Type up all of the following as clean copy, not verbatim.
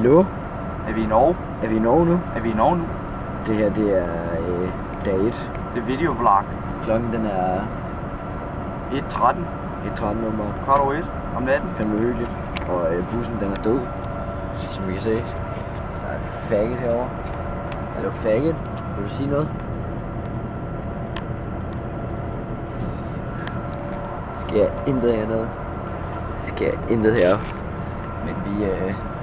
Hallo? Er vi i Norge? Er vi i Norge nu? Er vi i Norge nu? Det her, det er dag 1. Det er videovlog. Klokken den er 1:13. 1:13 nummer. 1:15 om natten. Fandme hyggeligt. Og bussen den er død, som vi kan se. Der er et faggot herovre. Hallo faggot, vil du sige noget? Sker intet hernede. Sker intet her. Men vi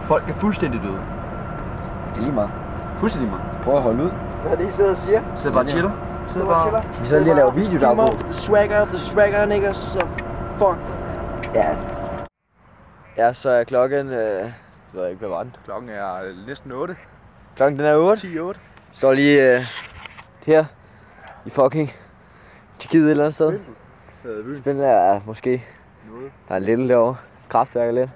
Folk er fuldstændig døde. det er lige meget. Fuldstændig meget. Prøv at holde ud. Hvad er det, I sidder og siger? Sidder bare og chiller. Sidder bare. Vi sidder lige og laver videodagbog. The swagger, niggas, so fuck. Ja. Ja, så er klokken, jeg ved ikke, hvad var den? Klokken er næsten 8. Klokken den er 8. 10:08. Står lige her i fucking Tjekkiet et eller andet sted. Spindel er måske. Der er lidt derovre. Kraftværker lidt.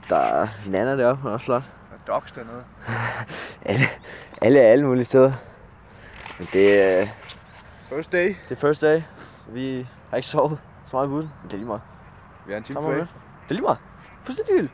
Der er nander deroppe, også flot. Der er dogs dernede. alle mulige steder. Men det er First day. det er first day. Vi har ikke sovet så meget i bussen. Men det er lige meget. Vi har en time Det tilbage. er lige meget. Fuldstændig hyggeligt.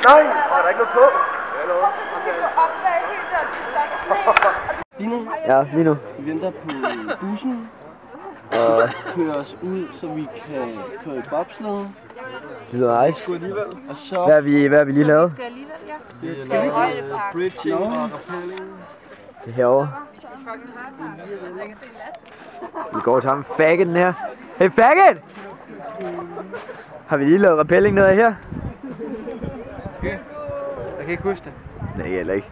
Nej, der er ikke noget på. Lige nu? Ja, lige nu. Vi venter på bussen. Og Kører os ud, så vi kan køre i bobslæden. det lyder nice. Og så Hvad har vi lige lavet? Skal alligevel, ja. skal vi bridging og rappelling. Det er herovre. Vi går og tager en faggot den her. Hey faggot! Har vi lige lavet rappelling ned af her? Jeg kan ikke huske det. Nej, heller ikke.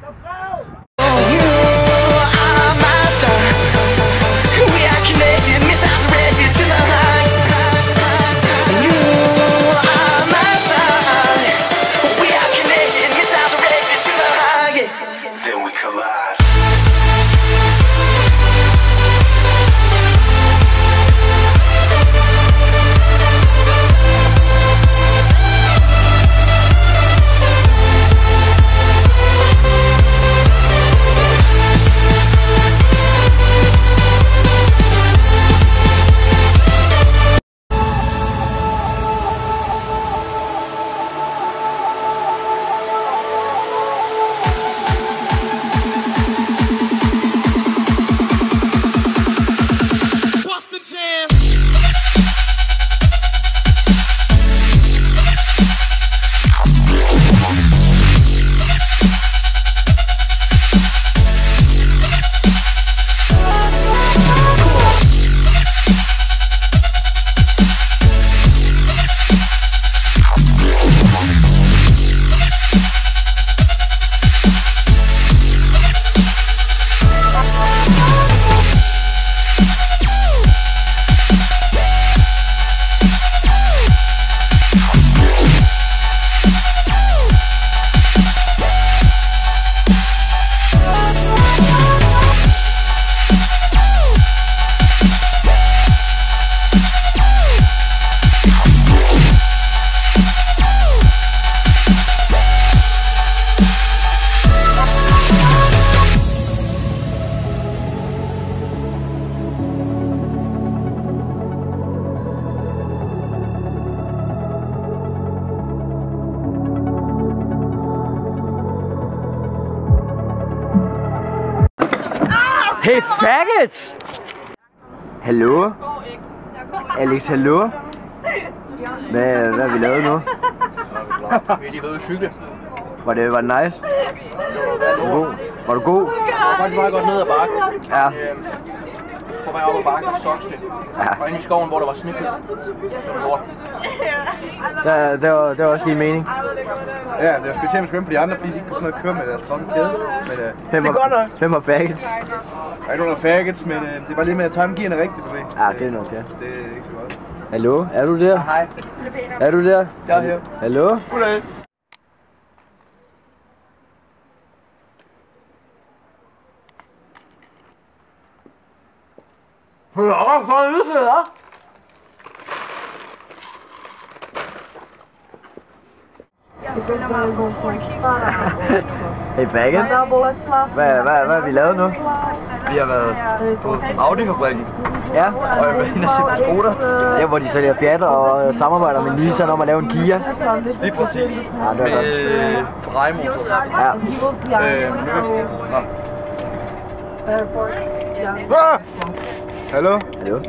Hey faggots! Hallo? Alex, hallo? Hvad har vi lavet nu? Vi har lige været ude at cykle. Var det nice? Var du god? Det var meget godt ned ad bakken. Ja. på vej op ad bakken og sokste. Og inde i skoven, hvor der var snefyldt. Lort. Det var også din mening. Ja, det var specielt med svømme på de andre, fordi de ikke kunne finde køre med deres sådan kæde. Men, Hvem var faggots? der er ikke nogen der faggots, men det var lige med at time gearne rigtigt, du ved. Ja, det er nok, ja. Det er ikke så godt. Hallo, er du der? Hej. Er du der? Jeg er her. Hallo? Goddag. Hey Bagget, hvad har vi lavet nu? Vi har været på Audi-fabrikken, Ja, og jeg har været inde og se på Skoda. ja, hvor de sælger Fiat og samarbejder med Nissan om at lave en Kia. Lige præcis. Ja, det er godt. Med Ferrari-motor. Ja. Hallo? Hallo?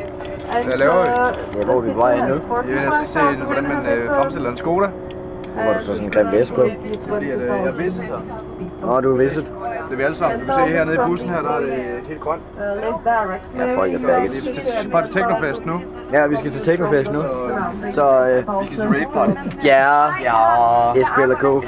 Hvad laver vi? Ja, hvor er vi på vej nu? Jeg skal se, hvordan man fremstiller en Skoda. Nu var du så sådan en grim vest på. Fordi at, jeg vidste så. Nå, du er visset. Det er vi alle sammen. Du kan se hernede i bussen her, der er det helt grønt. Ja, folk er faggots. Vi skal bare til Teknofest nu. Ja, vi skal til Teknofest nu. Så, Vi skal til rave party. ja, Ja. Esbjerg eller K.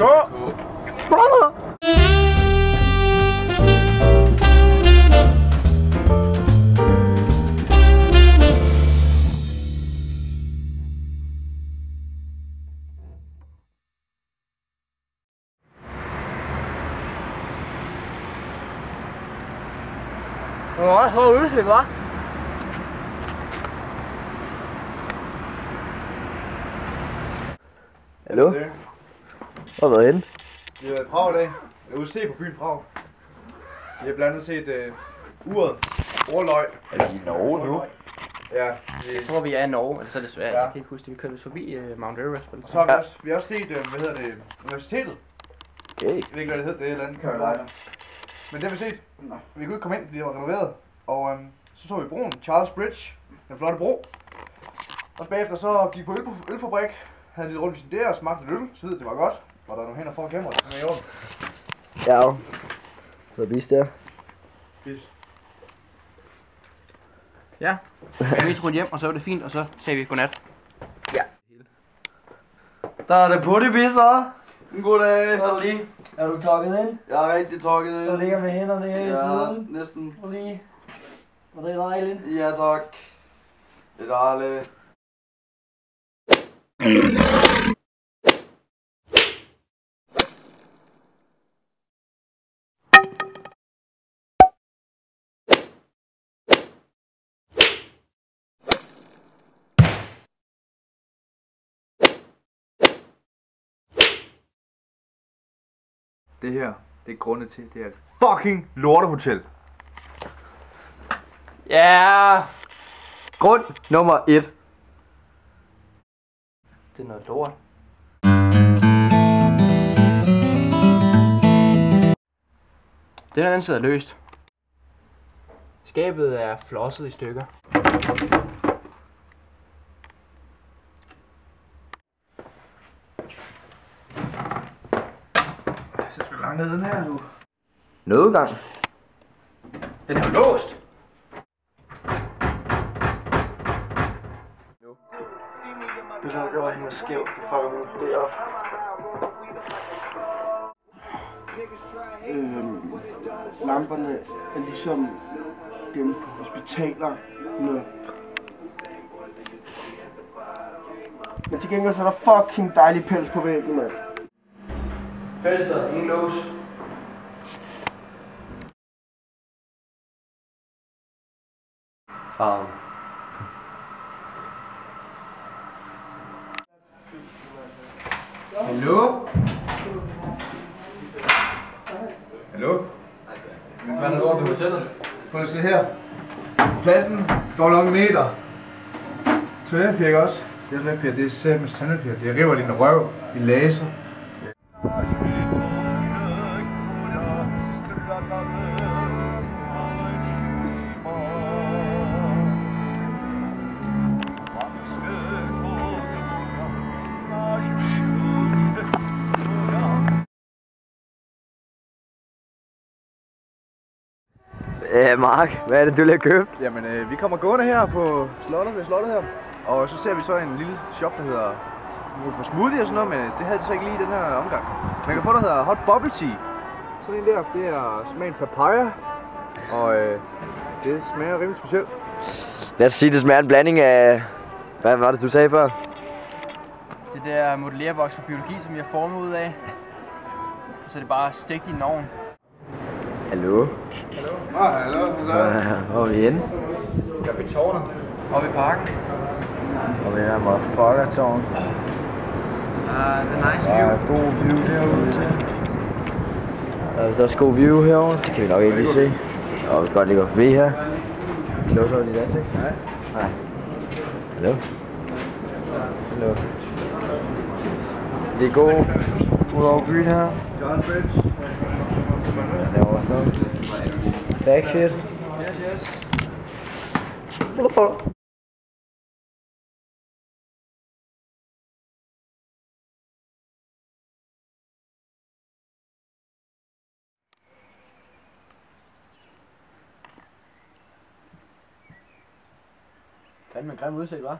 Hvor udsigt, hva'? Hallo? Hvor har du været henne? Vi har været i Prag i dag. Jeg er ude at se på byen Prag. Vi har blandt andet set uret. Orløg. Er vi i Norge nu? Ja. Jeg tror, vi er i Norge, altså desværre. Ja. Jeg kan ikke huske det. Vi kørte vist forbi Mount Everest. Eller Så har vi har også set, hvad hedder det, universitetet. Okay. Jeg ved ikke, hvad det hedder, det er et eller andet Carolina. Men det har vi set. Vi kunne ikke komme ind, fordi det var renoveret. Og så vi broen, Charles Bridge, den flotte bro. Og bagefter så gik på ølfabrik, havde lidt rundt i sin der og smagte lidt øl, så det var godt. Og der er nogle hænder foran kameraet, som er i orden. Ja, så bis der. Bis. Ja. Vi tog hjem, og så var det fint, og så sagde vi godnat. Der er det puttebisser. Goddag. Er du tokket ind? Jeg er rigtig trukket Der ind. ligger med hænderne her i siden. Næsten. Og lige. Og det er dejligt. Ja, tak. Det er dejligt. Det her, det er grundet til, det er et fucking lortehotel. Ja. Grund nummer 1. Det er noget lort. Den her, den sidder løst. Skabet er flosset i stykker. Så skal du langt ned den her, du. Nødgang. Den er jo låst. Det var helt skævt. Det fucker mig det op. Lamperne er ligesom dem på hospitalerne. Men til gengæld så er der fucking dejlig pels på væggen, mand. Fælstad, ingen lås. Farven. Hallo? Hallo? Hvad er der lort på hotellet? Prøv at se her. Pladsen, dog meter. Toiletpapir ikke også? Det er toiletpapir, det er selv med sandpapir. Det river din røv i laser. Mark, hvad er det, du lige har købt? Jamen, vi kommer gående her på slottet, ved slottet her. Og så ser vi så en lille shop, der hedder for smoothie og sådan noget, men det havde de så ikke lige i den her omgang. Man kan få, der hedder hot bubble tea. Sådan en der, det er smagen papaya. Og det smager rimelig specielt. Lad os sige, det smager en blanding af... Hvad var det, du sagde før? Det der modellervoks fra biologi, som jeg har formet ud af. Så det er bare stegt i en ovn. Hallo? Hallo. Hvor er vi henne? Oppe i tårnet. Oppe i parken. Og vi er motherfucker-tårn. Det er nice Der view. er god view derude til. Der er så også god view herovre. Det kan vi nok ikke lige se. Og vi kan godt lige gå forbi her. Slå så dit ansigt? Nej. Nej. Hallo? Hallo. Det er god ud over byen her. Charles Bridge. Derovre står. Back shit. Yes, yes. Fandme en grim udsigt, hva'?